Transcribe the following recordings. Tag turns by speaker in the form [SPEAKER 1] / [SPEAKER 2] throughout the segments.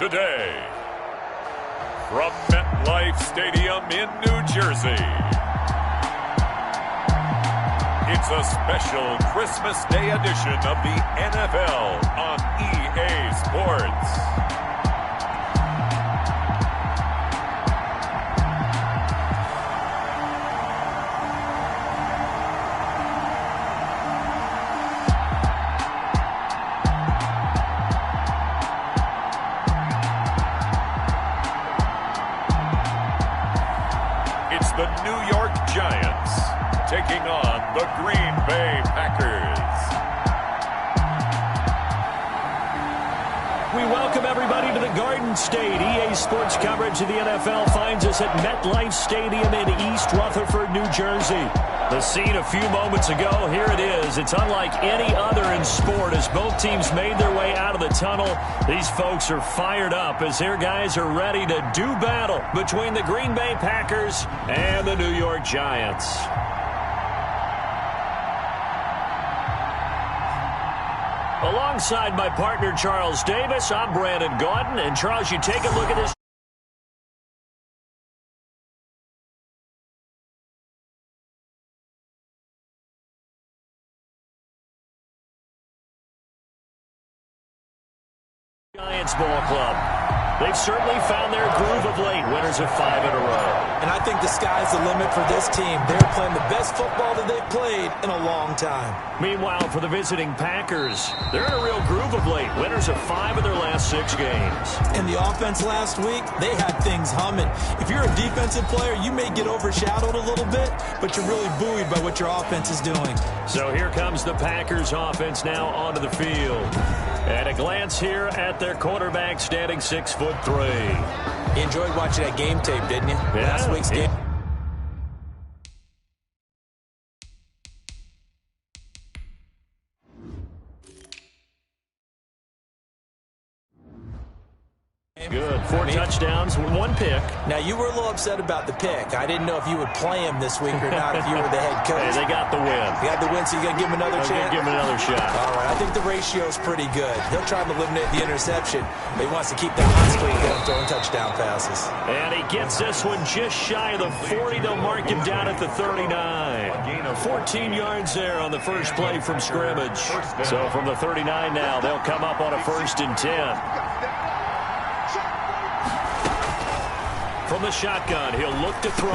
[SPEAKER 1] today. From MetLife Stadium in New Jersey, it's a special Christmas Day edition of the NFL on EA Sports. The New York Giants taking on the Green Bay Packers.
[SPEAKER 2] We welcome everybody to the Garden State. EA Sports coverage of the NFL finds us at MetLife Stadium in East Rutherford, New Jersey. The scene a few moments ago, here it is. It's unlike any other in sport as both teams made their way out of the tunnel. These folks are fired up as their guys are ready to do battle between the Green Bay Packers and the New York Giants. Alongside my partner, Charles Davis, I'm Brandon Gaudin. And, Charles, you take a look at this. Giants ball club. They've certainly found their groove of late, winners of 5 in a row.
[SPEAKER 3] And I think the sky's the limit for this team. They're playing the best football that they've played in a long time.
[SPEAKER 2] Meanwhile, for the visiting Packers, they're in a real groove of late, winners of 5 of their last 6 games.
[SPEAKER 3] And the offense last week, they had things humming. If you're a defensive player, you may get overshadowed a little bit, but you're really buoyed by what your offense is doing.
[SPEAKER 2] So here comes the Packers offense now onto the field. At a glance here at their quarterback, standing 6'3".
[SPEAKER 3] You enjoyed watching that game tape, didn't you?
[SPEAKER 2] Yeah,
[SPEAKER 3] Last week's game.
[SPEAKER 2] Good. 4 touchdowns, 1 pick.
[SPEAKER 3] Now, you were a little upset about the pick. I didn't know if you would play him this week or not if you were the head coach.
[SPEAKER 2] Hey, they got the win.
[SPEAKER 3] They got the win, so you're going to give him another chance?
[SPEAKER 2] Give him another shot.
[SPEAKER 3] All right, I think the ratio's pretty good. He'll try to eliminate the interception, but he wants to keep that hot streak and throwing touchdown passes.
[SPEAKER 2] And he gets this one just shy of the 40. They'll mark him down at the 39. 14 yards there on the first play from scrimmage. So from the 39 now, they'll come up on a 1st and 10. From the shotgun, he'll look to throw.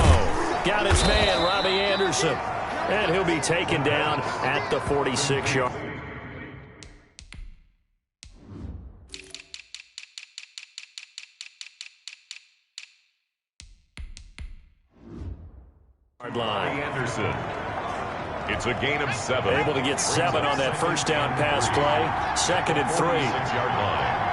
[SPEAKER 2] Got his man, Robbie Anderson. And he'll be taken down at the 46-yard. Line.
[SPEAKER 1] Anderson. It's a gain of 7.
[SPEAKER 2] Able to get 7 on that first down pass play. 2nd and 3.
[SPEAKER 1] 6-yard line.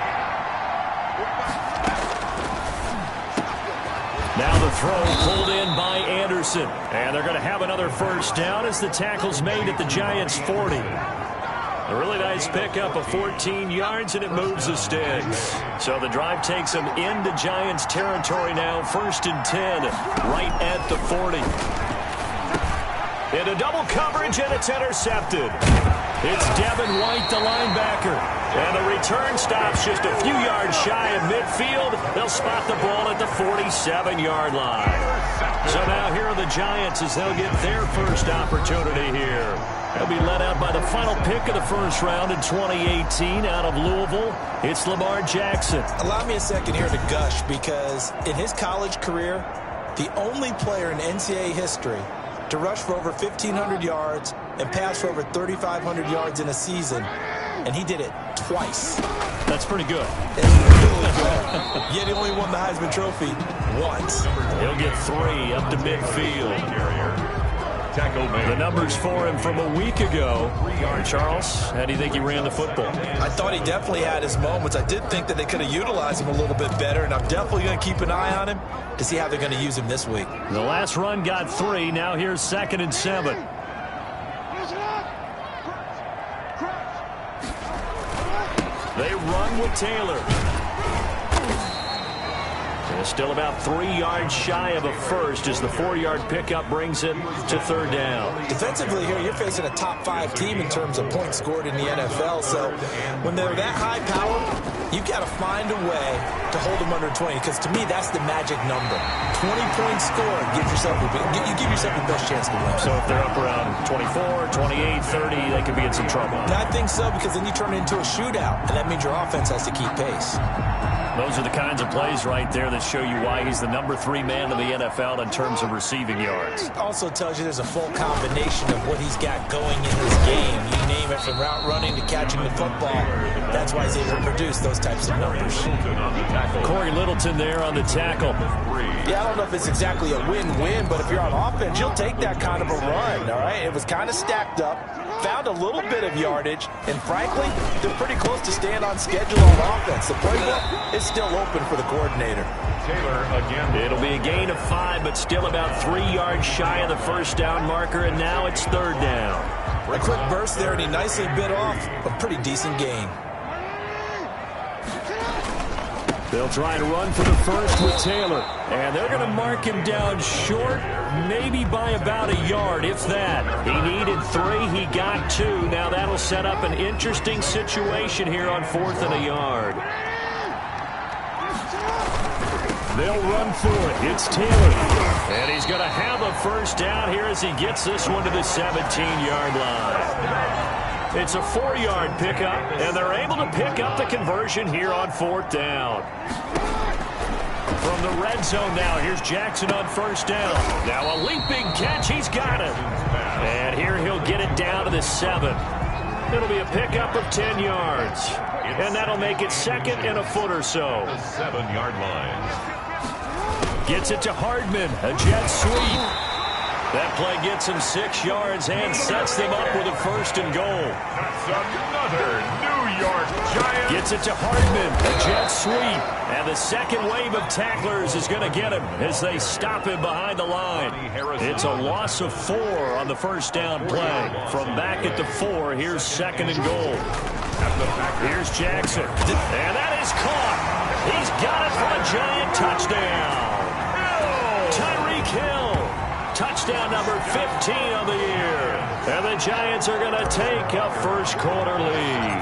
[SPEAKER 2] Now the throw pulled in by Anderson. And they're going to have another first down as the tackle's made at the Giants' 40. A really nice pickup of 14 yards, and it moves the sticks. So the drive takes them into Giants territory now. 1st and 10, right at the 40. Into double coverage, and it's intercepted. It's Devin White, the linebacker. And the return stops just a few yards shy of midfield. They'll spot the ball at the 47-yard line. So now here are the Giants as they'll get their first opportunity here. They'll be led out by the final pick of the first round in 2018 out of Louisville. It's Lamar Jackson.
[SPEAKER 3] Allow me a second here to gush because in his college career, the only player in NCAA history to rush for over 1,500 yards and pass for over 3,500 yards in a season, and he did it twice.
[SPEAKER 2] That's pretty good.
[SPEAKER 3] It's really good. Yet he only won the Heisman Trophy once.
[SPEAKER 2] He'll get 3 up to midfield. The numbers for him from a week ago. Charles, how do you think he ran the football?
[SPEAKER 3] I thought he definitely had his moments. I did think that they could have utilized him a little bit better, and I'm definitely going to keep an eye on him to see how they're going to use him this week.
[SPEAKER 2] The last run got 3. Now here's 2nd and 7. They run with Taylor. And still about 3 yards shy of a first as the 4-yard pickup brings it to third down.
[SPEAKER 3] Defensively here, you're facing a top 5 team in terms of points scored in the NFL. So when they're that high power, you've got to find a way to hold them under 20, because to me, that's the magic number. 20 points scored, you give yourself the best chance to win.
[SPEAKER 2] So if they're up around 24, 28, 30, they could be in some trouble.
[SPEAKER 3] I think so, because then you turn it into a shootout, and that means your offense has to keep pace.
[SPEAKER 2] Those are the kinds of plays right there that show you why he's the number 3 man in the NFL in terms of receiving yards.
[SPEAKER 3] It also tells you there's a full combination of what he's got going in his game. You name it, from route running to catching the football. That's why he's able to produce those types of numbers.
[SPEAKER 2] Corey Littleton there on the tackle.
[SPEAKER 3] Yeah, I don't know if it's exactly a win-win, but if you're on offense, you'll take that kind of a run, all right? It was kind of stacked up, found a little bit of yardage, and frankly, they're pretty close to staying on schedule on offense. The playbook is still open for the coordinator.
[SPEAKER 1] Taylor again.
[SPEAKER 2] It'll be a gain of 5, but still about 3 yards shy of the first down marker, and now it's third down.
[SPEAKER 3] A quick burst there, and he nicely bit off a pretty decent gain.
[SPEAKER 2] They'll try to run for the first with Taylor, and they're going to mark him down short, maybe by about a yard, if that. He needed 3, he got 2. Now that'll set up an interesting situation here on 4th and a yard. They'll run for it. It's Taylor. And he's going to have a first down here as he gets this one to the 17-yard line. It's a 4-yard pickup, and they're able to pick up the conversion here on 4th down. From the red zone now, here's Jackson on first down. Now a leaping catch, he's got it. And here he'll get it down to the 7. It'll be a pickup of 10 yards. And that'll make it 2nd and a foot or so.
[SPEAKER 1] The 7-yard line.
[SPEAKER 2] Gets it to Hardman, a jet sweep. That play gets him 6 yards and sets them up with a 1st and goal.
[SPEAKER 1] That's another New York Giants.
[SPEAKER 2] Gets it to Hardman, a jet sweep. And the second wave of tacklers is going to get him as they stop him behind the line. It's a loss of 4 on the first down play. From back at the 4, here's 2nd and goal. Here's Jackson. And that is caught. He's got it for a Giant touchdown. Tyreek Hill. Touchdown number 15 of the year. And the Giants are going to take a first-quarter lead.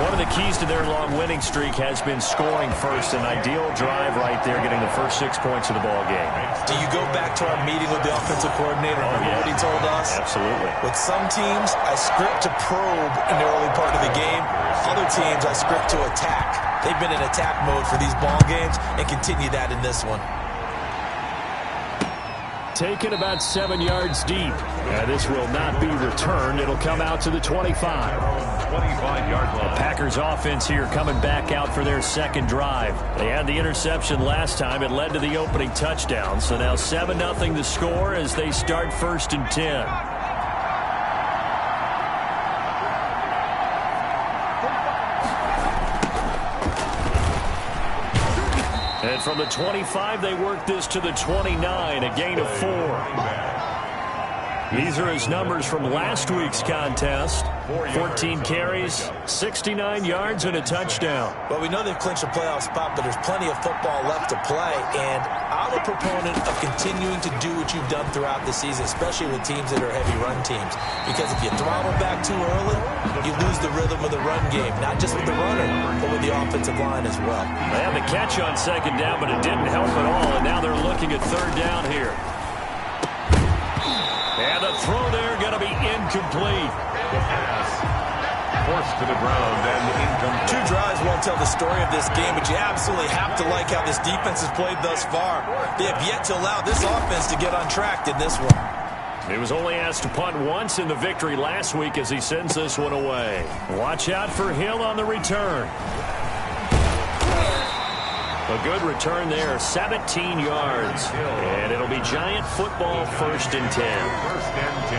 [SPEAKER 2] One of the keys to their long winning streak has been scoring first. An ideal drive right there, getting the first 6 points of the ball game.
[SPEAKER 3] Do you go back to our meeting with the offensive coordinator? Remember what he told us?
[SPEAKER 2] Absolutely.
[SPEAKER 3] With some teams, I script to probe in the early part of the game. Other teams, I script to attack. They've been in attack mode for these ball games and continue that in this one.
[SPEAKER 2] Taken about 7 yards deep. And this will not be returned. It'll come out to the 25.
[SPEAKER 1] 25-yard line.
[SPEAKER 2] The Packers offense here coming back out for their second drive. They had the interception last time. It led to the opening touchdown. So now 7-0 the score as they start 1st and 10. And from the 25, they work this to the 29, a gain of 4. These are his numbers from last week's contest. 14 carries, 69 yards, and a touchdown.
[SPEAKER 3] Well, we know they've clinched a playoff spot, but there's plenty of football left to play. And I'm a proponent of continuing to do what you've done throughout the season, especially with teams that are heavy run teams. Because if you throttle back too early, you lose the rhythm of the run game, not just with the runner, but with the offensive line as well.
[SPEAKER 2] They had the catch on 2nd down, but it didn't help at all. And now they're looking at 3rd down here. And the throw there going to be incomplete.
[SPEAKER 1] The pass forced to the ground and incomplete.
[SPEAKER 3] 2 drives won't tell the story of this game, but you absolutely have to like how this defense has played thus far. They have yet to allow this offense to get on track in this one.
[SPEAKER 2] He was only asked to punt once in the victory last week as he sends this one away. Watch out for Hill on the return. A good return there, 17 yards. And it'll be Giant football 1st and 10.
[SPEAKER 1] 1st and 10.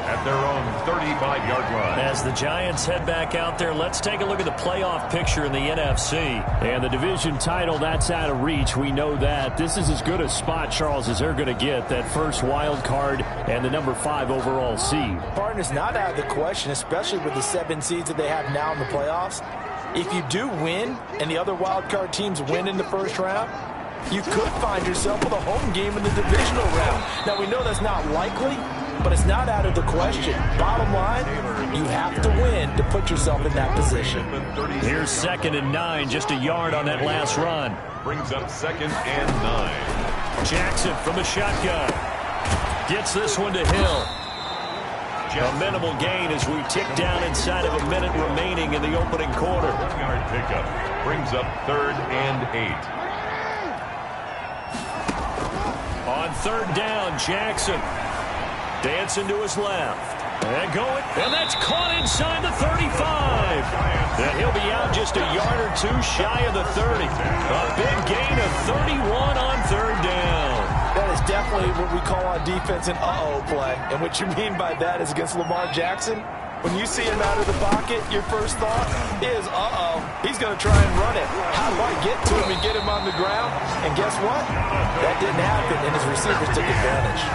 [SPEAKER 1] At their own 35-yard line.
[SPEAKER 2] As the Giants head back out there, let's take a look at the playoff picture in the NFC. And the division title, that's out of reach. We know that. This is as good a spot, Charles, as they're going to get. That first wild card and the number 5 overall seed.
[SPEAKER 3] Partner's not out of the question, especially with the 7 seeds that they have now in the playoffs. if you do win and the other wild card teams win in the first round, you could find yourself with a home game in the divisional round. Now, we know that's not likely, but it's not out of the question. Bottom line, you have to win to put yourself in that position.
[SPEAKER 2] Here's 2nd and 9, just a yard on that last run.
[SPEAKER 1] Brings up 2nd and 9.
[SPEAKER 2] Jackson from the shotgun. Gets this one to Hill. A minimal gain as we tick down inside of a minute remaining in the opening quarter.
[SPEAKER 1] 1-yard pickup. Brings up 3rd and 8.
[SPEAKER 2] On 3rd down, Jackson dancing to his left. And going, and that's caught inside the 35. And he'll be out just a yard or two shy of the 30. A big gain of 31 on 3rd down.
[SPEAKER 3] That is definitely what we call on defense an uh-oh play. And what you mean by that is against Lamar Jackson, when you see him out of the pocket, your first thought is, uh-oh, he's going to try and run it. How do I get to him and get him on the ground? And guess what? That didn't happen, and his receivers took advantage.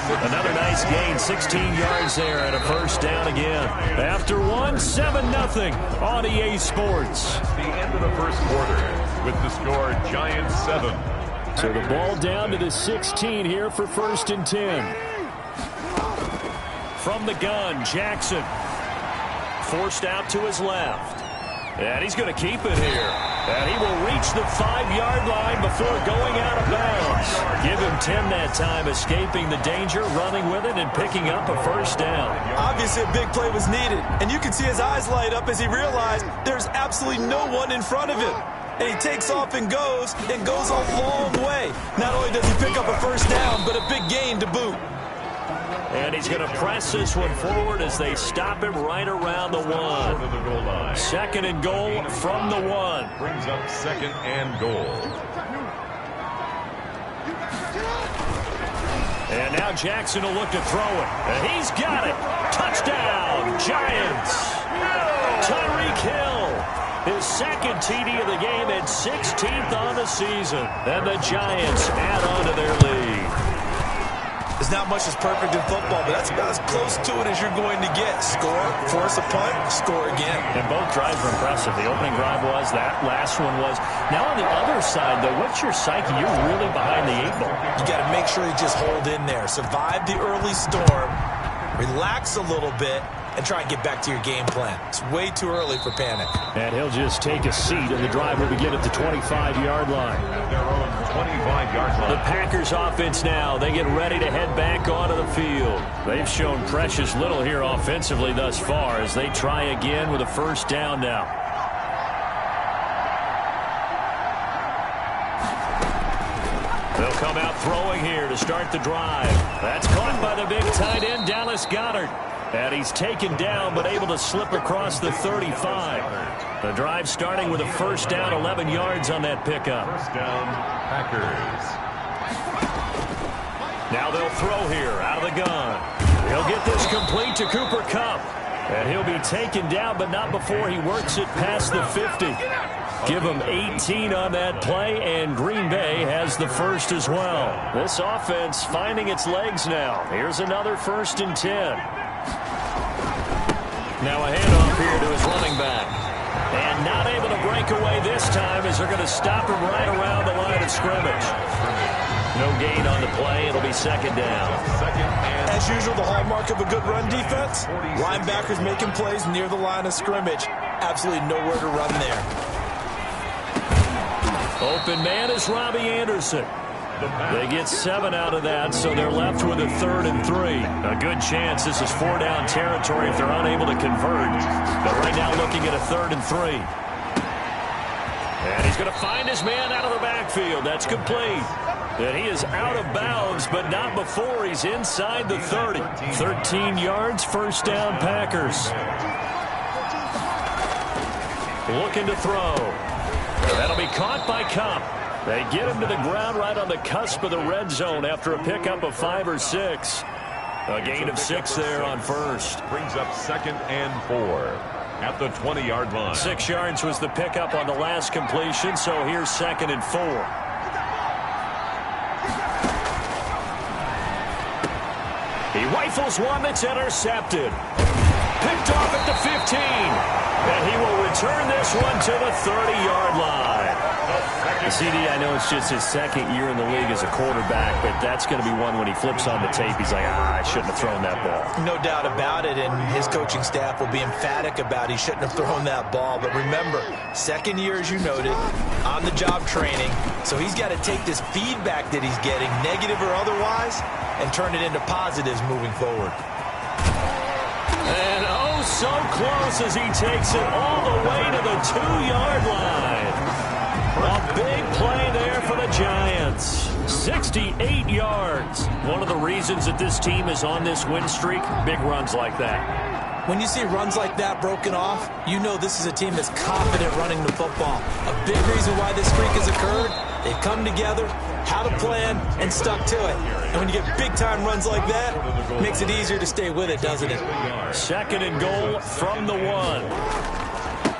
[SPEAKER 2] Another nice gain, 16 yards there, and a 1st down again. After 7-0 on EA Sports.
[SPEAKER 1] The end of the first quarter with the score Giants 7.
[SPEAKER 2] So the ball down to the 16 here for 1st and 10. From the gun, Jackson. Forced out to his left. And he's going to keep it here. And he will reach the 5-yard line before going out of bounds. Give him 10 that time, escaping the danger, running with it, and picking up a 1st down.
[SPEAKER 3] Obviously, a big play was needed. And you can see his eyes light up as he realized there's absolutely no one in front of him. And he takes off and goes a long way. Not only does he pick up a 1st down, but a big gain to boot.
[SPEAKER 2] And he's going to press this one forward as they stop him right around the 1. 2nd and goal from the 1.
[SPEAKER 1] Brings up 2nd and goal.
[SPEAKER 2] And now Jackson will look to throw it. And he's got it. Touchdown, Giants. Tyreek Hill, his 2nd TD of the game and 16th on the season. And the Giants add on to their lead.
[SPEAKER 3] There's not much that's perfect in football, but that's about as close to it as you're going to get. Score, force a punt, score again.
[SPEAKER 2] And both drives were impressive. The opening drive was, that last one was. Now on the other side, though, what's your psyche? You're really behind the 8 ball.
[SPEAKER 3] You got to make sure you just hold in there. Survive the early storm, relax a little bit, and try and get back to your game plan. It's way too early for panic.
[SPEAKER 2] And he'll just take a seat, and the drive will begin at the 25-yard line.
[SPEAKER 1] Their own 25-yard line.
[SPEAKER 2] The Packers offense now. They get ready to head back onto the field. They've shown precious little here offensively thus far as they try again with a 1st down now. They'll come out throwing here to start the drive. That's caught by the big tight end, Dallas Goedert. And he's taken down, but able to slip across the 35. The drive starting with a 1st down, 11 yards on that pickup.
[SPEAKER 1] 1st down, Packers.
[SPEAKER 2] Now they'll throw here out of the gun. He'll get this complete to Cooper Kupp. And he'll be taken down, but not before he works it past the 50. Give him 18 on that play, and Green Bay has the 1st as well. This offense finding its legs now. Here's another 1st and 10. Now a handoff here to his running back. And not able to break away this time as they're going to stop him right around the line of scrimmage. No gain on the play. It'll be 2nd down.
[SPEAKER 3] As usual, the hallmark of a good run defense, linebackers making plays near the line of scrimmage. Absolutely nowhere to run there.
[SPEAKER 2] Open man is Robbie Anderson. They get 7 out of that, so they're left with a 3rd and 3. A good chance this is 4-down territory if they're unable to convert. But right now looking at a 3rd and 3. And he's going to find his man out of the backfield. That's complete. And he is out of bounds, but not before he's inside the 30. 13 yards, 1st down Packers. Looking to throw. That'll be caught by Kupp. They get him to the ground right on the cusp of the red zone after a pickup of 5 or 6. A gain of 6 there on 1st.
[SPEAKER 1] Brings up 2nd and 4 at the 20-yard line.
[SPEAKER 2] 6 yards was the pickup on the last completion, so here's 2nd and 4. He rifles one that's intercepted. Picked off at the 15. And he will return this one to the 30-yard line. CD, I know it's just his second year in the league as a quarterback, but that's going to be one when he flips on the tape, he's like, I shouldn't have thrown that ball.
[SPEAKER 3] No doubt about it, and his coaching staff will be emphatic about he shouldn't have thrown that ball. But remember, second year, as you noted, on-the-job training, so he's got to take this feedback that he's getting, negative or otherwise, and turn it into positives moving forward.
[SPEAKER 2] And oh, so close as he takes it all the way to the 2-yard line. A big play there for the Giants. 68 yards. One of the reasons that this team is on this win streak, big runs like that.
[SPEAKER 3] When you see runs like that broken off, you know this is a team that's confident running the football. A big reason why this streak has occurred, they've come together, had a plan, and stuck to it. And when you get big-time runs like that, it makes it easier to stay with it, doesn't it?
[SPEAKER 2] Second and goal from the 1.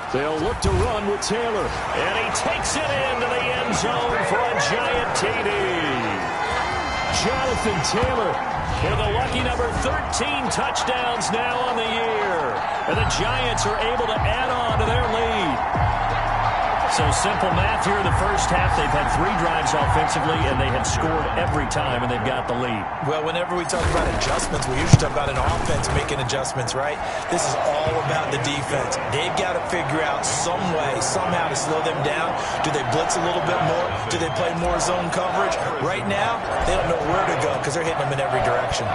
[SPEAKER 2] They'll look to run with Taylor. And he takes it into the end zone for a Giant TD. Jonathan Taylor with a lucky number 13 touchdowns now on the year. And the Giants are able to add on to their lead. So simple math here in the first half. They've had 3 drives offensively, and they have scored every time, and they've got the lead.
[SPEAKER 3] Well, whenever we talk about adjustments, we usually talk about an offense making adjustments, right? This is all about the defense. They've got to figure out some way, somehow to slow them down. Do they blitz a little bit more? Do they play more zone coverage? Right now, they don't know where to go because they're hitting them in every direction.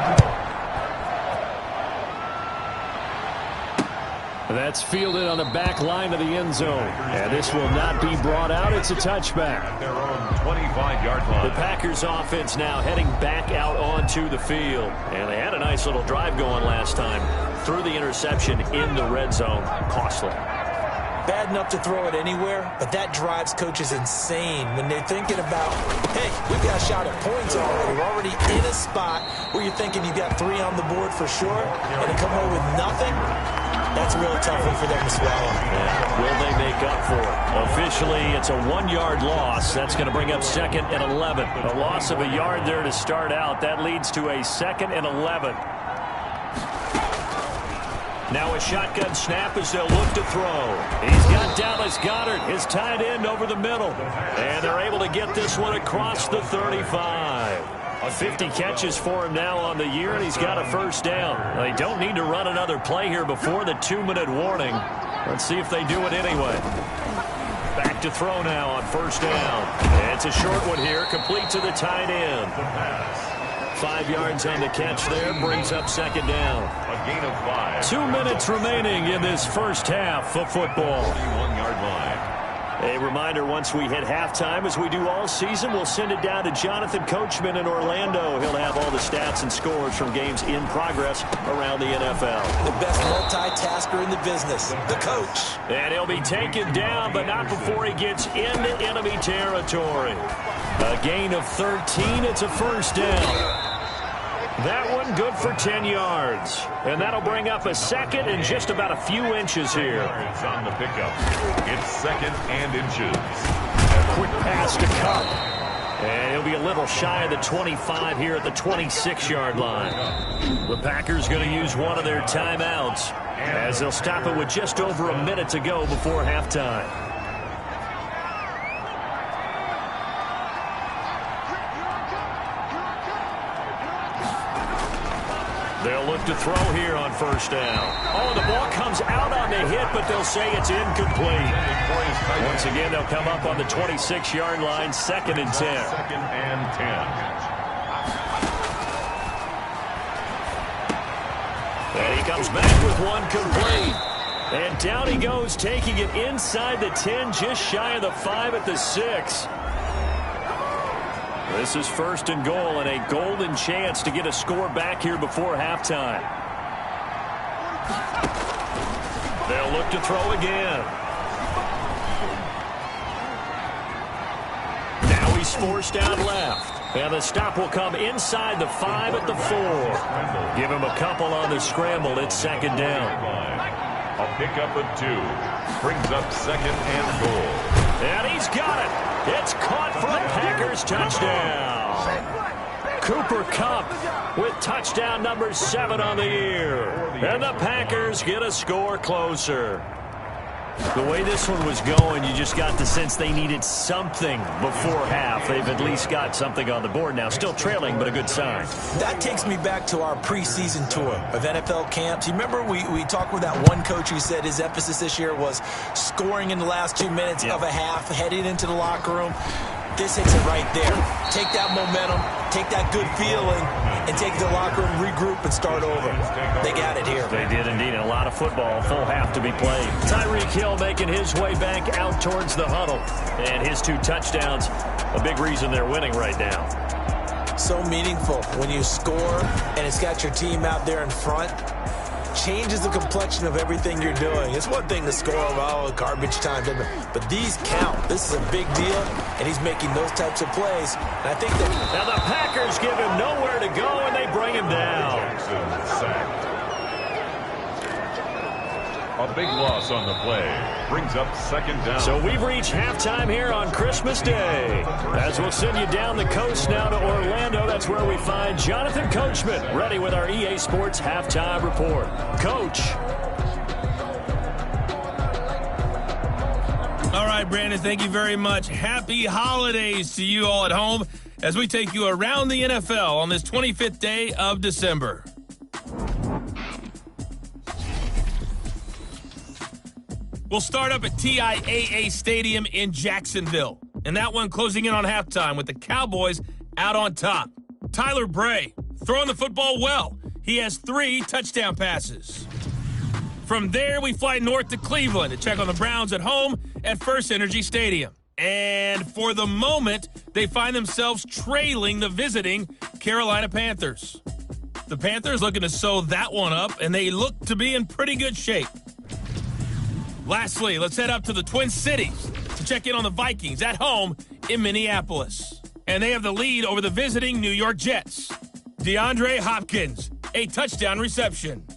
[SPEAKER 2] That's fielded on the back line of the end zone. And this will not be brought out. It's a touchback.
[SPEAKER 1] Their own 25-yard line.
[SPEAKER 2] The Packers offense now heading back out onto the field. And they had a nice little drive going last time. Threw the interception in the red zone. Costly.
[SPEAKER 3] Bad enough to throw it anywhere, but that drives coaches insane when they're thinking about, hey, we've got a shot at points already. We're already in a spot where you're thinking you've got 3 on the board for sure, and to come away with nothing, that's a really tough one for them to swallow.
[SPEAKER 2] Yeah. Will they make up for it? Officially, it's a 1-yard loss. That's going to bring up second and 11. A loss of a yard there to start out. That leads to a second and 11. Now a shotgun snap as they'll look to throw. He's got Dallas Goedert, his tight end, over the middle. And they're able to get this one across the 35. 50 catches for him now on the year, and he's got a first down. They don't need to run another play here before the 2-minute warning. Let's see if they do it anyway. Back to throw now on first down. And it's a short one here, complete to the tight end. 5 yards on the catch there, brings up second down.
[SPEAKER 1] A gain of 5.
[SPEAKER 2] 2 minutes remaining in this first half of football.
[SPEAKER 1] 41-yard line.
[SPEAKER 2] A reminder, once we hit halftime, as we do all season, we'll send it down to Jonathan Coachman in Orlando. He'll have all the stats and scores from games in progress around the NFL.
[SPEAKER 3] The best multitasker in the business, the coach.
[SPEAKER 2] And he'll be taken down, but not before he gets into enemy territory. A gain of 13, it's a first down. That one good for 10 yards. And that'll bring up a second and just about a few inches here.
[SPEAKER 1] It's on the pickup. It's second and inches.
[SPEAKER 2] A quick pass to Cup. And he'll be a little shy of the 25 here at the 26-yard line. The Packers going to use one of their timeouts as they'll stop it with just over a minute to go before halftime. They'll look to throw here on first down. Oh, the ball comes out on the hit, but they'll say it's incomplete. Once again, they'll come up on the 26-yard line, second and 10.
[SPEAKER 1] Second and 10.
[SPEAKER 2] And he comes back with one complete. And down he goes, taking it inside the 10, just shy of the 5 at the 6. This is first and goal and a golden chance to get a score back here before halftime. They'll look to throw again. Now he's forced out left. And the stop will come inside the 5 at the 4. Give him a couple on the scramble. It's second down.
[SPEAKER 1] A pickup of 2. Brings up second and goal.
[SPEAKER 2] And he's got it. It's caught for a Packers touchdown. Cooper Kupp with touchdown number 7 on the year. And the Packers get a score closer. The way this one was going, you just got the sense they needed something before half. They've at least got something on the board now. Still trailing, but a good sign.
[SPEAKER 3] That takes me back to our preseason tour of NFL camps. You remember we talked with that one coach who said his emphasis this year was scoring in the last 2 minutes of a half, heading into the locker room. This hits it right there. Take that momentum, take that good feeling, and take the locker room, regroup, and start over. They got it here.
[SPEAKER 2] They did indeed. A lot of football, full half to be played. Tyreek Hill making his way back out towards the huddle. And his 2 touchdowns, a big reason they're winning right now.
[SPEAKER 3] So meaningful when you score, and it's got your team out there in front. Changes the complexion of everything you're doing. It's one thing to score, well, garbage time, but these count. This is a big deal, and he's making those types of plays. And I think that
[SPEAKER 2] now the Packers give him nowhere to go, and they bring him down.
[SPEAKER 1] Jackson sacked. A big loss on the play. Brings up 2nd down.
[SPEAKER 2] So we've reached halftime here on Christmas Day. As we'll send you down the coast now to Orlando, that's where we find Jonathan Coachman, ready with our EA Sports Halftime Report. Coach.
[SPEAKER 4] All right, Brandon, thank you very much. Happy holidays to you all at home as we take you around the NFL on this 25th day of December. We'll start up at TIAA Stadium in Jacksonville. And that one closing in on halftime with the Cowboys out on top. Tyler Bray throwing the football well. He has 3 touchdown passes. From there, we fly north to Cleveland to check on the Browns at home at First Energy Stadium. And for the moment, they find themselves trailing the visiting Carolina Panthers. The Panthers looking to sew that one up, and they look to be in pretty good shape. Lastly, let's head up to the Twin Cities to check in on the Vikings at home in Minneapolis. And they have the lead over the visiting New York Jets. DeAndre Hopkins, a touchdown reception.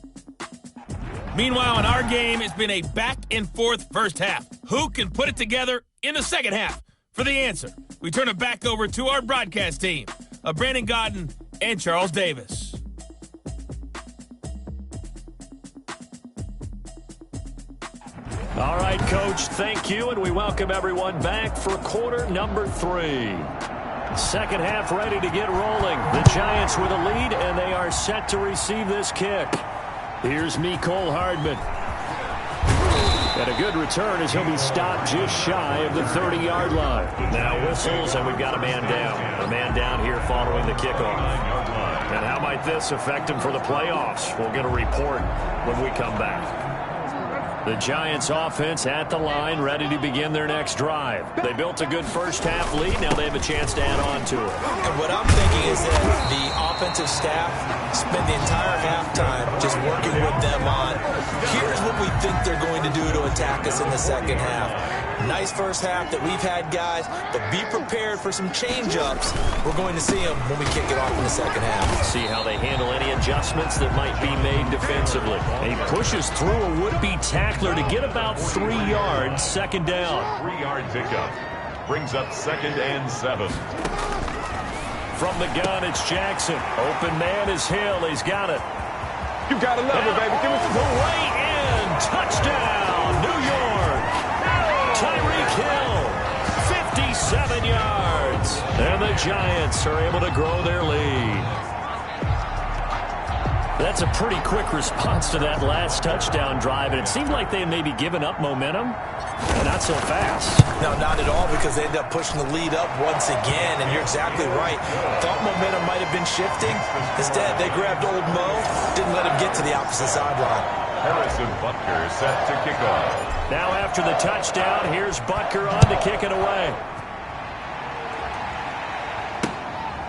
[SPEAKER 4] Meanwhile, in our game, it's been a back-and-forth first half. Who can put it together in the second half? For the answer, we turn it back over to our broadcast team of Brandon Godden and Charles Davis.
[SPEAKER 2] All right, Coach, thank you, and we welcome everyone back for quarter number 3. Second half ready to get rolling. The Giants with a lead, and they are set to receive this kick. Here's Mecole Hardman. And a good return as he'll be stopped just shy of the 30-yard line. Now whistles, and we've got a man down. A man down here following the kickoff. And how might this affect him for the playoffs? We'll get a report when we come back. The Giants offense at the line, ready to begin their next drive. They built a good first half lead. Now they have a chance to add on to it.
[SPEAKER 3] And what I'm thinking is that the offensive staff spend the entire halftime just working with them on, here's what we think they're going to do to attack us in the second half. Nice first half that we've had, guys, but be prepared for some change-ups. We're going to see them when we kick it off in the second half.
[SPEAKER 2] See how they handle any adjustments that might be made defensively. He pushes through a would-be tackler to get about 3 yards, second down.
[SPEAKER 1] 3-yard pickup. Brings up 2nd and 7.
[SPEAKER 2] From the gun, it's Jackson. Open man is Hill. He's got it.
[SPEAKER 5] You gotta love it, baby. Give us
[SPEAKER 2] the way in. Touchdown, New York. Tyreek Hill, 57 yards. And the Giants are able to grow their lead. That's a pretty quick response to that last touchdown drive, and it seemed like they had maybe given up momentum. Not so fast.
[SPEAKER 3] No, not at all, because they ended up pushing the lead up once again, and you're exactly right. Thought momentum might have been shifting. Instead, they grabbed old Mo, didn't let him get to the opposite sideline.
[SPEAKER 1] Harrison Butker set to kick off.
[SPEAKER 2] Now after the touchdown, here's Butker on to kick it away.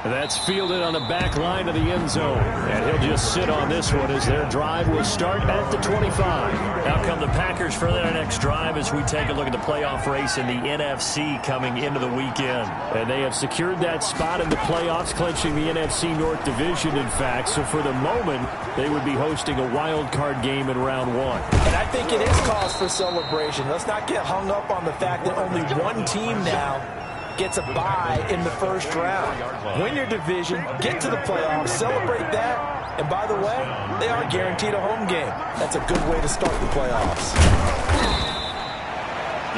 [SPEAKER 2] That's fielded on the back line of the end zone. And he'll just sit on this one as their drive will start at the 25. Now come the Packers for their next drive as we take a look at the playoff race in the NFC coming into the weekend. And they have secured that spot in the playoffs, clinching the NFC North Division, in fact. So for the moment, they would be hosting a wild card game in round 1.
[SPEAKER 3] And I think it is cause for celebration. Let's not get hung up on the fact that only one team now gets a bye in the first round. Win your division, get to the playoffs, celebrate that, and by the way, they are guaranteed a home game. That's a good way to start the playoffs.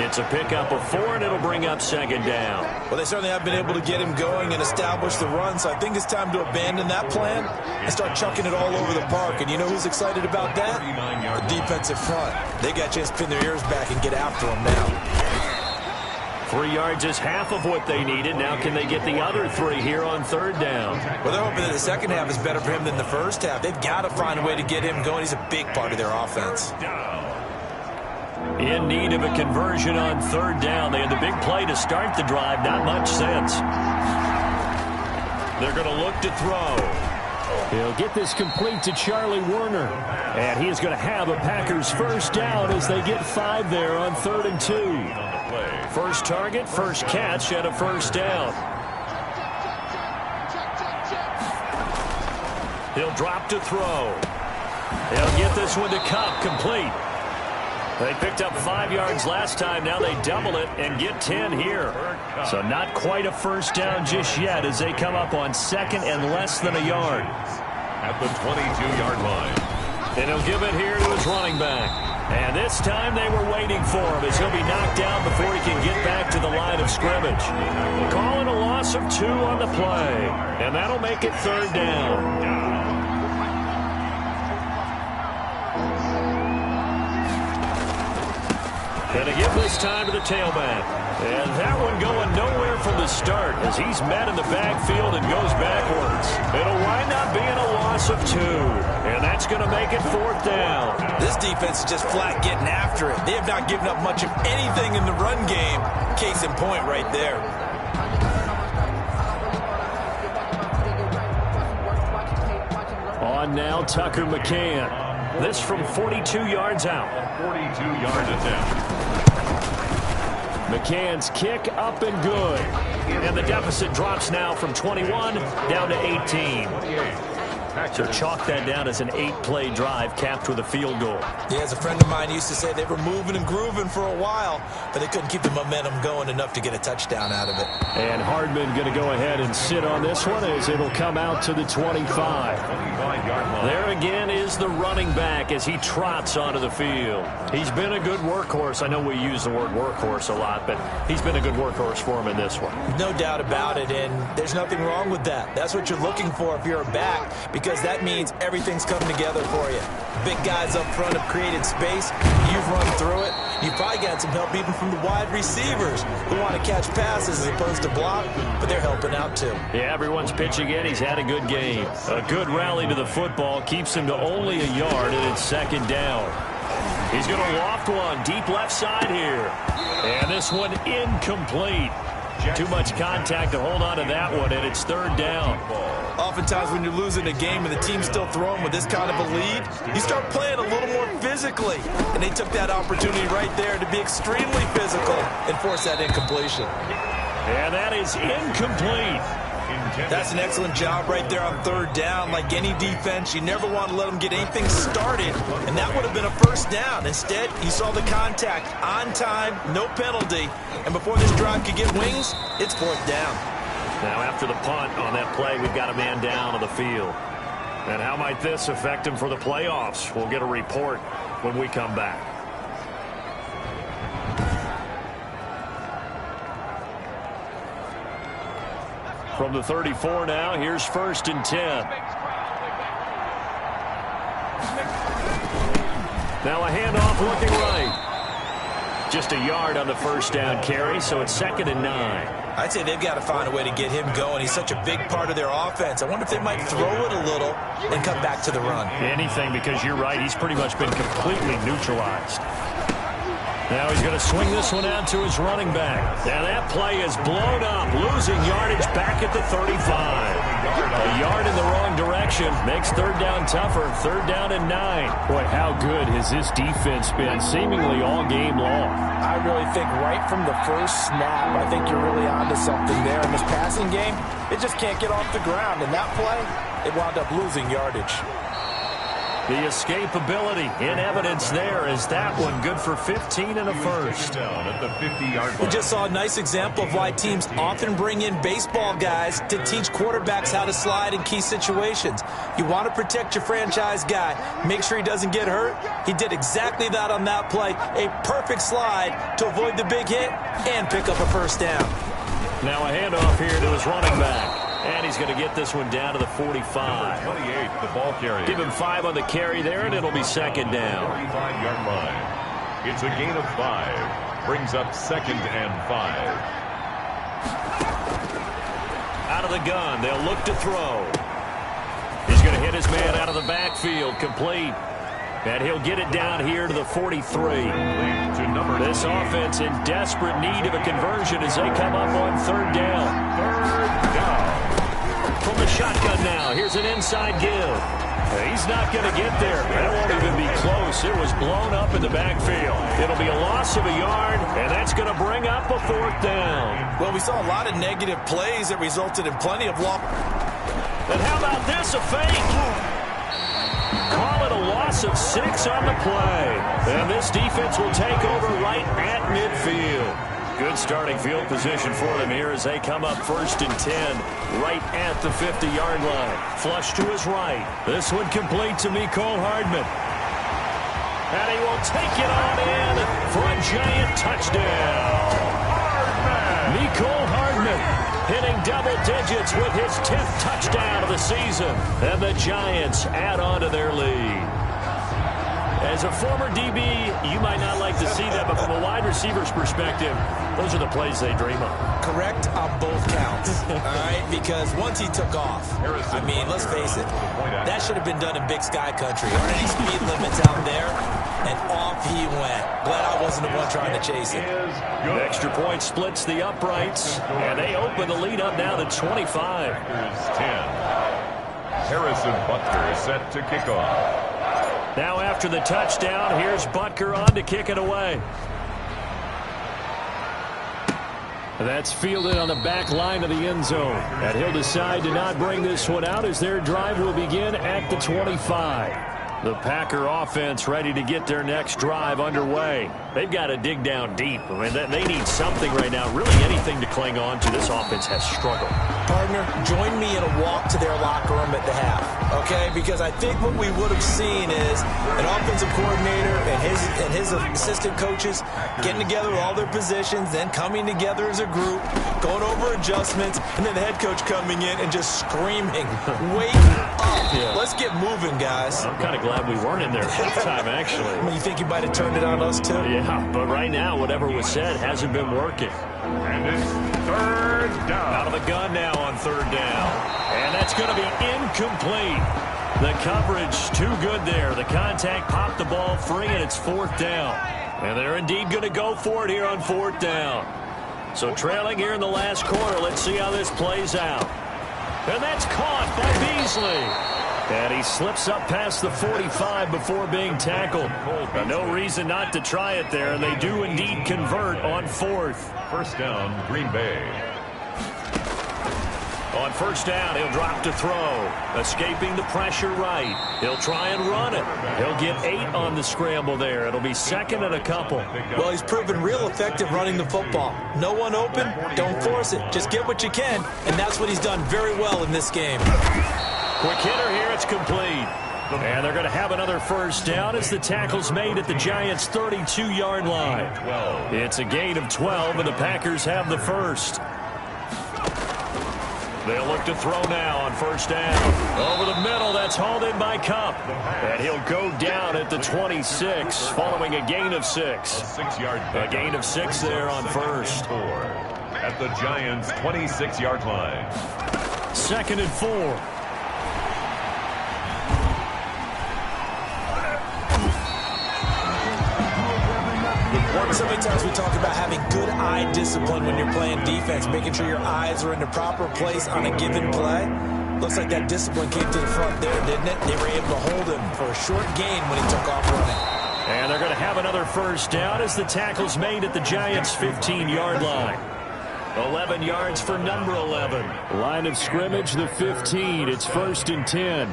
[SPEAKER 2] It's a pickup of 4, and it'll bring up second down.
[SPEAKER 3] Well, they certainly have been able to get him going and establish the run, so I think it's time to abandon that plan and start chucking it all over the park. And you know who's excited about that? The defensive front. They got a chance to pin their ears back and get after him now.
[SPEAKER 2] 3 yards is half of what they needed. Now can they get the other 3 here on third down?
[SPEAKER 3] Well, they're hoping that the second half is better for him than the first half. They've got to find a way to get him going. He's a big part of their offense.
[SPEAKER 2] In need of a conversion on third down. They had the big play to start the drive. Not much sense. They're going to look to throw. He'll get this complete to Charlie Warner. And he is going to have a Packers first down as they get 5 there on 3rd and 2. First target, first catch, and a first down. He'll drop to throw. He'll get this one to Cup, complete. They picked up 5 yards last time. Now they double it and get 10 here. So not quite a first down just yet as they come up on 2nd and less than a yard.
[SPEAKER 1] At the 22-yard line.
[SPEAKER 2] And he'll give it here to his running back. And this time they were waiting for him as he'll be knocked down before he can get back to the line of scrimmage. Calling a loss of 2 on the play. And that'll make it 3rd down. Gonna give this time to the tailback. And that one going nowhere from the start as he's met in the backfield and goes backwards. It'll wind up being a loss of 2. And that's going to make it 4th down.
[SPEAKER 3] This defense is just flat getting after it. They have not given up much of anything in the run game. Case in point right there.
[SPEAKER 2] On now, Tucker McCann. This from 42 yards out.
[SPEAKER 1] 42 yard attempt.
[SPEAKER 2] McCann's kick up and good. And the deficit drops now from 21 down to 18. So chalk that down as an 8-play drive capped with a field goal.
[SPEAKER 3] Yeah, as a friend of mine used to say, they were moving and grooving for a while, but they couldn't keep the momentum going enough to get a touchdown out of it.
[SPEAKER 2] And Hardman going to go ahead and sit on this one as it'll come out to the 25. There again is the running back as he trots onto the field. He's been a good workhorse. I know we use the word workhorse a lot, but he's been a good workhorse for him in this one.
[SPEAKER 3] No doubt about it, and there's nothing wrong with that. That's what you're looking for if you're a back, because that means everything's come together for you. Big guys up front have created space. You've run through it. You've probably got some help even from the wide receivers who want to catch passes as opposed to block, but they're helping out too.
[SPEAKER 2] Yeah, everyone's pitching in. He's had a good game. A good rally to the football keeps him to only a yard, and it's 2nd down. He's going to loft one deep left side here. And this one incomplete. Too much contact to hold on to that one, and it's 3rd down.
[SPEAKER 3] Oftentimes when you're losing a game and the team's still throwing with this kind of a lead, you start playing a little more physically. And they took that opportunity right there to be extremely physical and force that incompletion.
[SPEAKER 2] And that is incomplete.
[SPEAKER 3] That's an excellent job right there on 3rd down. Like any defense, you never want to let them get anything started, and that would have been a first down. Instead, you saw the contact on time, no penalty, and before this drive could get wings, it's 4th down.
[SPEAKER 2] Now after the punt on that play, we've got a man down on the field. And how might this affect him for the playoffs? We'll get a report when we come back. From the 34 now, here's 1st and 10. Now a handoff looking right. Just a yard on the first down carry, so it's 2nd and 9.
[SPEAKER 3] I'd say they've got to find a way to get him going. He's such a big part of their offense. I wonder if they might throw it a little and come back to the run.
[SPEAKER 2] Anything, because you're right, he's pretty much been completely neutralized. Now he's going to swing this one out to his running back. And that play is blown up, losing yardage back at the 35. A yard in the wrong direction makes 3rd down tougher. 3rd down and 9. Boy, how good has this defense been seemingly all game long?
[SPEAKER 3] I really think right from the first snap, I think you're really onto something there. In this passing game, it just can't get off the ground. And that play, it wound up losing yardage.
[SPEAKER 2] The escapability in evidence there is that one good for 15 and a first.
[SPEAKER 1] Down at the 50-yard line.
[SPEAKER 3] We just saw a nice example of why teams often bring in baseball guys to teach quarterbacks how to slide in key situations. You want to protect your franchise guy. Make sure he doesn't get hurt. He did exactly that on that play. A perfect slide to avoid the big hit and pick up a first down.
[SPEAKER 2] Now a handoff here to his running back. And he's going to get this one down to the 45.
[SPEAKER 1] 28, the ball carrier.
[SPEAKER 2] Give him 5 on the carry there, and it'll be second down.
[SPEAKER 1] 45-yard line. It's a gain of 5. Brings up 2nd and 5.
[SPEAKER 2] Out of the gun, they'll look to throw. He's going to hit his man out of the backfield, complete. And he'll get it down here to the 43. This offense in desperate need of a conversion as they come up on 3rd down.
[SPEAKER 1] 3rd down.
[SPEAKER 2] From the shotgun now, here's an inside give. He's not going to get there. That won't even be close. It was blown up in the backfield. It'll be a loss of a yard, and that's going to bring up a 4th down.
[SPEAKER 3] Well, we saw a lot of negative plays that resulted in plenty of loss.
[SPEAKER 2] And how about this, a fake? Call it a loss of 6 on the play. And this defense will take over right at midfield. Good starting field position for them here as they come up 1st and 10 right at the 50-yard line. Flush to his right. This one complete to Mecole Hardman. And he will take it on in for a giant touchdown. Mecole Hardman hitting double digits with his 10th touchdown of the season. And the Giants add on to their lead. As a former DB, you might not like to see that, but from a wide receiver's perspective, those are the plays they dream of.
[SPEAKER 3] Correct on both counts, all right? Because once he took off, I mean, let's face it, that should have been done in Big Sky Country. Already speed limits out there, and off he went. Glad I wasn't the one trying to chase it.
[SPEAKER 2] An extra point splits the uprights, and they open the lead up now to 25.
[SPEAKER 1] Here's 10. Harrison Butker set to kick off.
[SPEAKER 2] Now after the touchdown, here's Butker on to kick it away. That's fielded on the back line of the end zone. And he'll decide to not bring this one out as their drive will begin at the 25. The Packer offense ready to get their next drive underway. They've got to dig down deep. I mean, they need something right now, really anything to cling on to. This offense has struggled.
[SPEAKER 3] Partner, join me in a walk to their locker room at the half, okay? Because I think what we would have seen is an offensive coordinator and his assistant coaches getting together with all their positions, then coming together as a group, going over adjustments, and then the head coach coming in and just screaming, wake up. Yeah. Let's get moving, guys.
[SPEAKER 2] I'm kind of glad we weren't in there at halftime, actually.
[SPEAKER 3] I mean, you think you might have turned it on us, too?
[SPEAKER 2] Yeah, but right now, whatever was said hasn't been working.
[SPEAKER 1] And it's 3rd down.
[SPEAKER 2] Out of the gun now on 3rd down. And that's going to be incomplete. The coverage too good there. The contact popped the ball free, and it's 4th down. And they're indeed going to go for it here on 4th down. So trailing here in the last quarter, let's see how this plays out. And that's caught by Beasley. And he slips up past the 45 before being tackled. No reason not to try it there, and they do indeed convert on 4th.
[SPEAKER 1] 1st down, Green Bay.
[SPEAKER 2] On 1st down, he'll drop to throw. Escaping the pressure right. He'll try and run it. He'll get 8 on the scramble there. It'll be 2nd and a couple.
[SPEAKER 3] Well, he's proven real effective running the football. No one open, don't force it. Just get what you can, and that's what he's done very well in this game.
[SPEAKER 2] Quick hitter here, it's complete. And they're going to have another 1st down as the tackle's made at the Giants' 32-yard line. It's a gain of 12, and the Packers have the 1st. They'll look to throw now on 1st down. Over the middle, that's hauled in by Kupp. And he'll go down at the 26, following a gain of 6. A gain of 6 there on 1st.
[SPEAKER 1] At the Giants' 26-yard line.
[SPEAKER 2] 2nd and 4.
[SPEAKER 3] So many times we talk about having good eye discipline when you're playing defense, making sure your eyes are in the proper place on a given play. Looks like that discipline came to the front there, didn't it? They were able to hold him for a short gain when he took off running.
[SPEAKER 2] And they're going to have another 1st down as the tackle's made at the Giants' 15-yard line. 11 yards for number 11. Line of scrimmage, the 15. It's 1st and 10.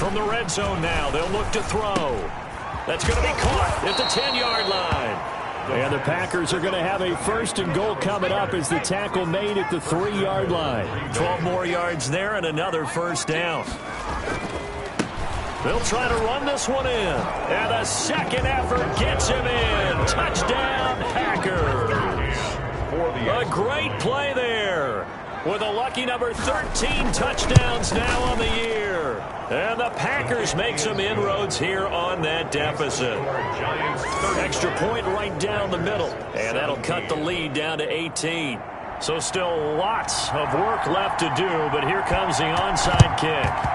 [SPEAKER 2] from the red zone now. They'll look to throw. That's going to be caught at the 10-yard line. And the Packers are going to have a 1st and goal coming up as the tackle made at the 3-yard line. 12 more yards there and another 1st down. They'll try to run this one in. And a second effort gets him in. Touchdown, Packers. A great play there. With a lucky number 13 touchdowns now on the year. And the Packers make some inroads here on that deficit. Extra point right down the middle. And that'll cut the lead down to 18. So still lots of work left to do, but here comes the onside kick.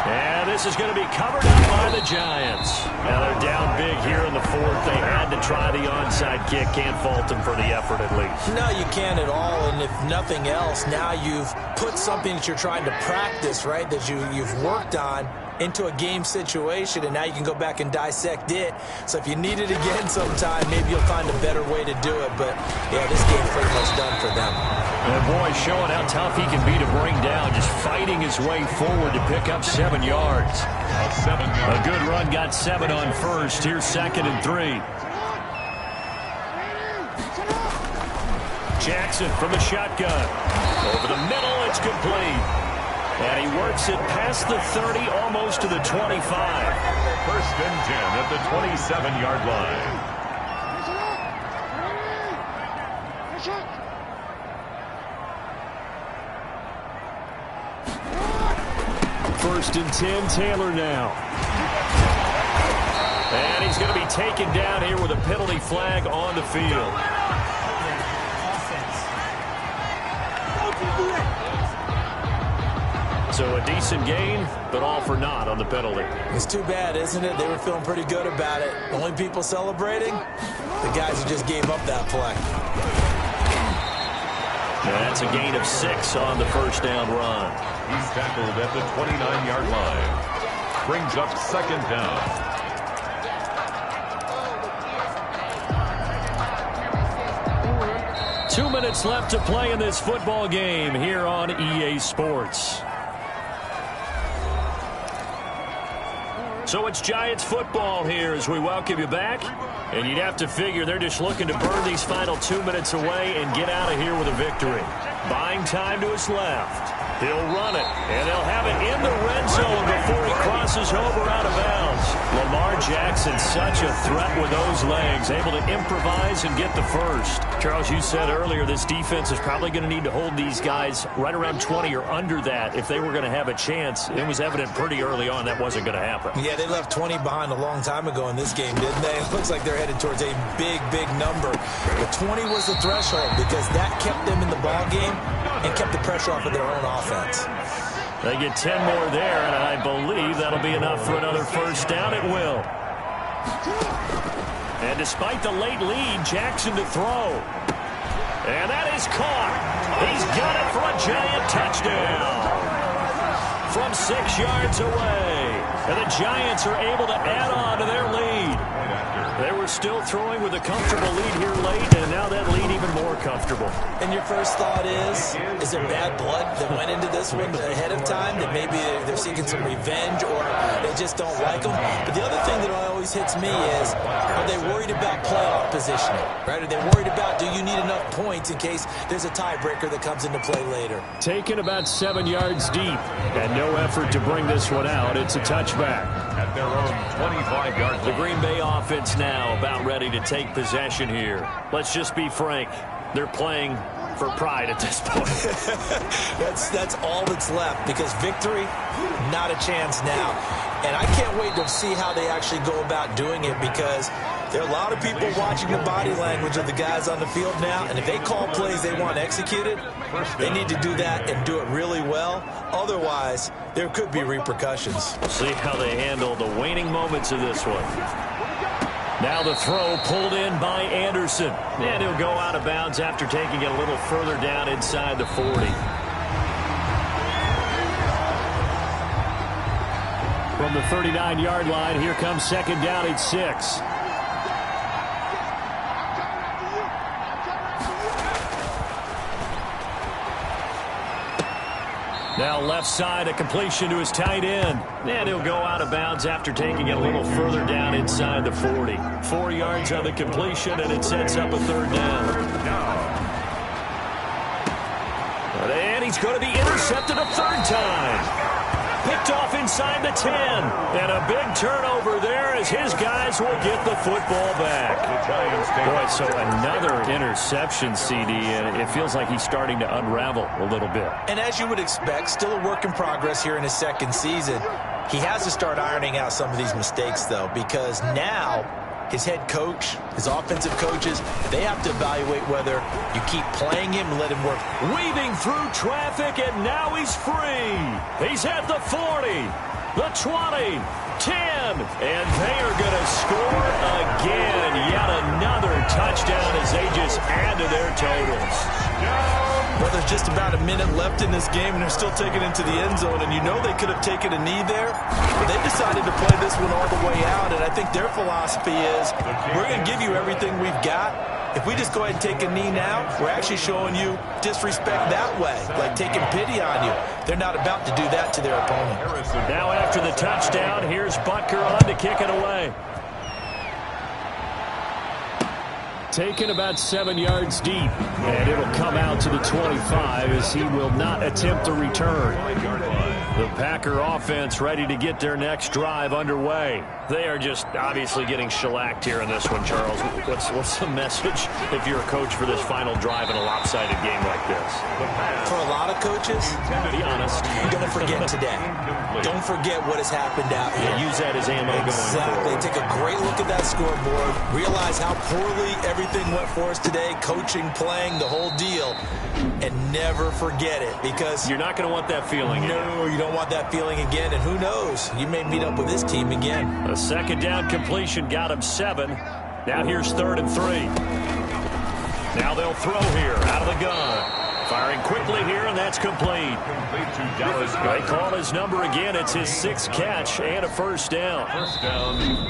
[SPEAKER 2] And this is going to be covered up by the Giants. Now they're down big here in the 4th. They had to try the onside kick. Can't fault them for the effort at least.
[SPEAKER 3] No, you can't at all. And if nothing else, now you've put something that you're trying to practice, right, that you've worked on into a game situation, and now you can go back and dissect it. So if you need it again sometime, maybe you'll find a better way to do it. But, yeah, this game's pretty much done for them.
[SPEAKER 2] And boy, showing how tough he can be to bring down, just fighting his way forward to pick up 7 yards. A good run, got 7 on 1st. Here's 2nd and 3. Jackson from the shotgun. Over the middle, it's complete. And he works it past the 30, almost to the 25.
[SPEAKER 1] 1st and 10 at the 27-yard line.
[SPEAKER 2] 1st and 10, Taylor now. And he's going to be taken down here with a penalty flag on the field. So a decent gain, but all for naught on the penalty.
[SPEAKER 3] It's too bad, isn't it? They were feeling pretty good about it. Only people celebrating? The guys who just gave up that play.
[SPEAKER 2] And that's a gain of 6 on the 1st down run.
[SPEAKER 1] He's tackled at the 29-yard line. Brings up 2nd down.
[SPEAKER 2] Two minutes left to play in this football game here on EA Sports. So it's Giants football here as we welcome you back. And you'd have to figure they're just looking to burn these final 2 minutes away and get out of here with a victory. Buying time to his left. He'll run it, and they'll have it in the red zone before he crosses over out of bounds. Lamar Jackson, such a threat with those legs, able to improvise and get the 1st. Charles, you said earlier this defense is probably going to need to hold these guys right around 20 or under that if they were going to have a chance. It was evident pretty early on that wasn't going to happen.
[SPEAKER 3] Yeah, they left 20 behind a long time ago in this game, didn't they? It looks like they're headed towards a big, big number. But 20 was the threshold because that kept them in the ball game and kept the pressure off of their own offense.
[SPEAKER 2] They get 10 more there, and I believe that'll be enough for another 1st down. It will. And despite the late lead, Jackson to throw. And that is caught. He's got it for a Giant touchdown. From 6 yards away. And the Giants are able to add on to their lead. They were still throwing with a comfortable lead here late, and now that lead even more comfortable.
[SPEAKER 3] And your first thought is there bad blood that went into this one ahead of time, that maybe they're seeking some revenge or they just don't like them? But the other thing that always hits me is, are they worried about playoff positioning? Right? Are they worried about, do you need enough points in case there's a tiebreaker that comes into play later?
[SPEAKER 2] Taken about 7 yards deep, and no effort to bring this one out. It's a touchback.
[SPEAKER 1] At their own 25-yard line.
[SPEAKER 2] The Green Bay offense now about ready to take possession here. Let's just be frank. They're playing for pride at this point.
[SPEAKER 3] That's all that's left, because victory, not a chance now. And I can't wait to see how they actually go about doing it, because there are a lot of people watching the body language of the guys on the field now, and if they call plays they want executed, they need to do that and do it really well. Otherwise, there could be repercussions.
[SPEAKER 2] We'll see how they handle the waning moments of this one. Now the throw pulled in by Anderson. And he'll go out of bounds after taking it a little further down inside the 40. From the 39-yard line, here comes 2nd down at 6. Now left side, a completion to his tight end. And he'll go out of bounds after taking it a little further down inside the 40. 4 yards on the completion, and it sets up a third down. And he's going to be intercepted a third time. Picked off inside the 10. And a big turnover there as his guys will get the football back. Boy, so another interception, CD, and it feels like he's starting to unravel a little bit.
[SPEAKER 3] And as you would expect, still a work in progress here in his second season. He has to start ironing out some of these mistakes, though, because now his head coach, his offensive coaches, they have to evaluate whether you keep playing him and let him work.
[SPEAKER 2] Weaving through traffic, and now he's free. He's at the 40, the 20, 10, and they are going to score again. Yet another touchdown as they just add to their totals.
[SPEAKER 3] Well, there's just about a minute left in this game, and they're still taking it to the end zone. And you know they could have taken a knee there, but they decided to play this one all the way out. And I think their philosophy is, we're going to give you everything we've got. If we just go ahead and take a knee now, we're actually showing you disrespect that way, like taking pity on you. They're not about to do that to their opponent.
[SPEAKER 2] Now after the touchdown, here's Butker on to kick it away. Taken about 7 yards deep, and it'll come out to the 25 as he will not attempt a return. The Packer offense ready to get their next drive underway. They are just obviously getting shellacked here in this one, Charles. What's the message if you're a coach for this final drive in a lopsided game like this?
[SPEAKER 3] For a lot of coaches,
[SPEAKER 2] be honest,
[SPEAKER 3] don't forget today. Don't forget what has happened out here.
[SPEAKER 2] Use that as ammo going forward.
[SPEAKER 3] Take a great look at that scoreboard. Realize how poorly everything went for us today, coaching, playing, the whole deal. And never forget it, because
[SPEAKER 2] you're not going to want that feeling again.
[SPEAKER 3] No, you don't want that feeling again, and who knows? You may meet up with this team again.
[SPEAKER 2] A second down completion got him 7. Now here's 3rd and 3. Now they'll throw here out of the gun. Firing quickly here, and that's complete. They call his number again. It's his 6th catch and a first down.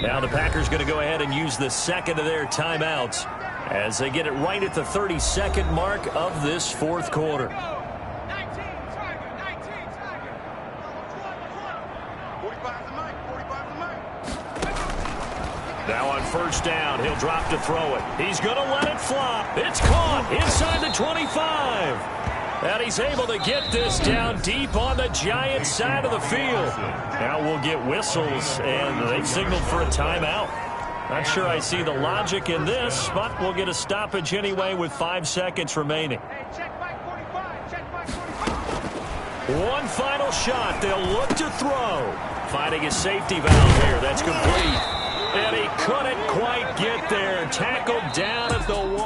[SPEAKER 2] Now the Packers going to go ahead and use the second of their timeouts as they get it right at the 32nd mark of this 4th quarter. Now on first down, he'll drop to throw it. He's going to let it flop. It's caught inside the 25. And he's able to get this down deep on the Giants side of the field. Now we'll get whistles, and they've signaled for a timeout. Not sure I see the logic in this, but we'll get a stoppage anyway with 5 seconds remaining. One final shot. They'll look to throw. Finding his safety valve here. That's complete. And he couldn't quite get there. Tackled down at the 1.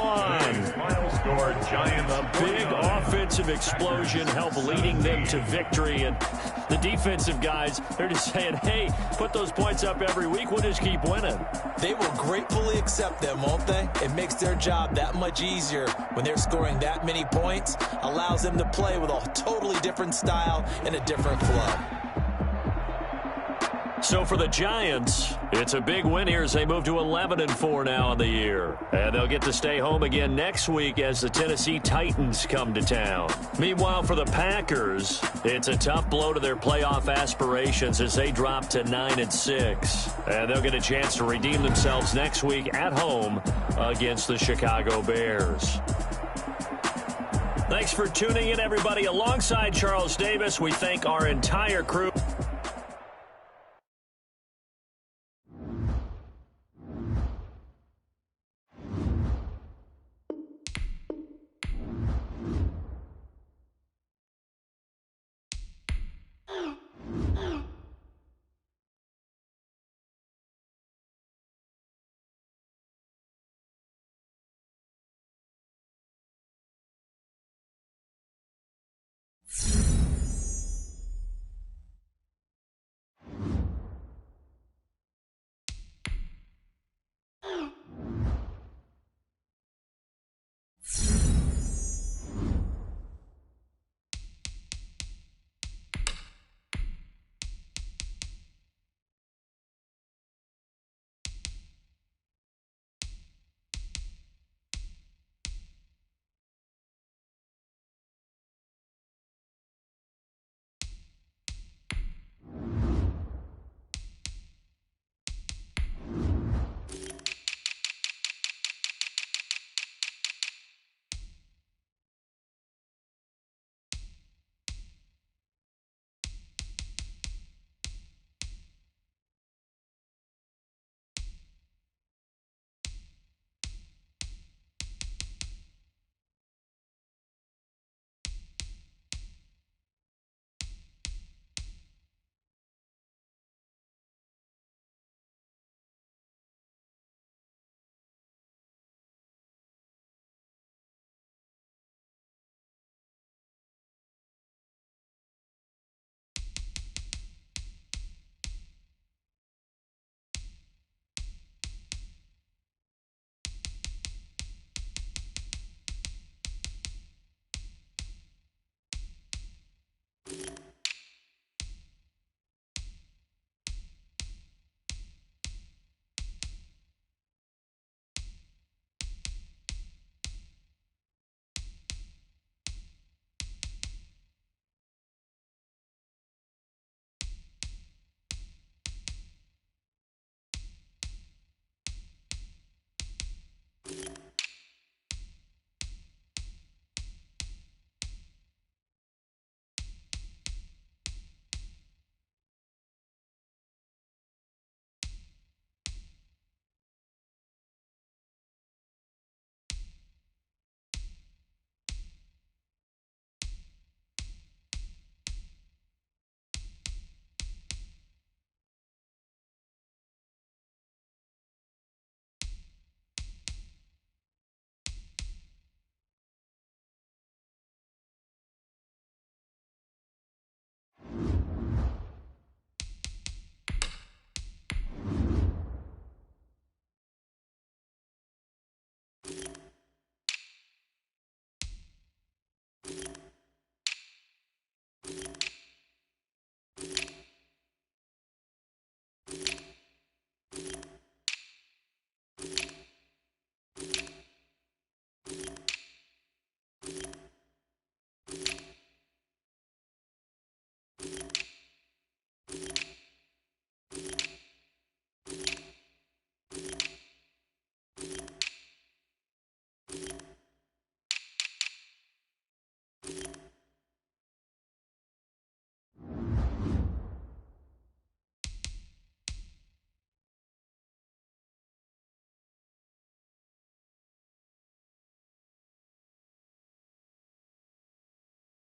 [SPEAKER 2] A big offensive explosion helped leading them to victory. And the defensive guys, they're just saying, hey, put those points up every week. We'll just keep winning.
[SPEAKER 3] They will gratefully accept them, won't they? It makes their job that much easier when they're scoring that many points. Allows them to play with a totally different style and a different flow.
[SPEAKER 2] So for the Giants, it's a big win here as they move to 11-4 now in the year. And they'll get to stay home again next week as the Tennessee Titans come to town. Meanwhile, for the Packers, it's a tough blow to their playoff aspirations as they drop to 9-6. And they'll get a chance to redeem themselves next week at home against the Chicago Bears. Thanks for tuning in, everybody. Alongside Charles Davis, we thank our entire crew.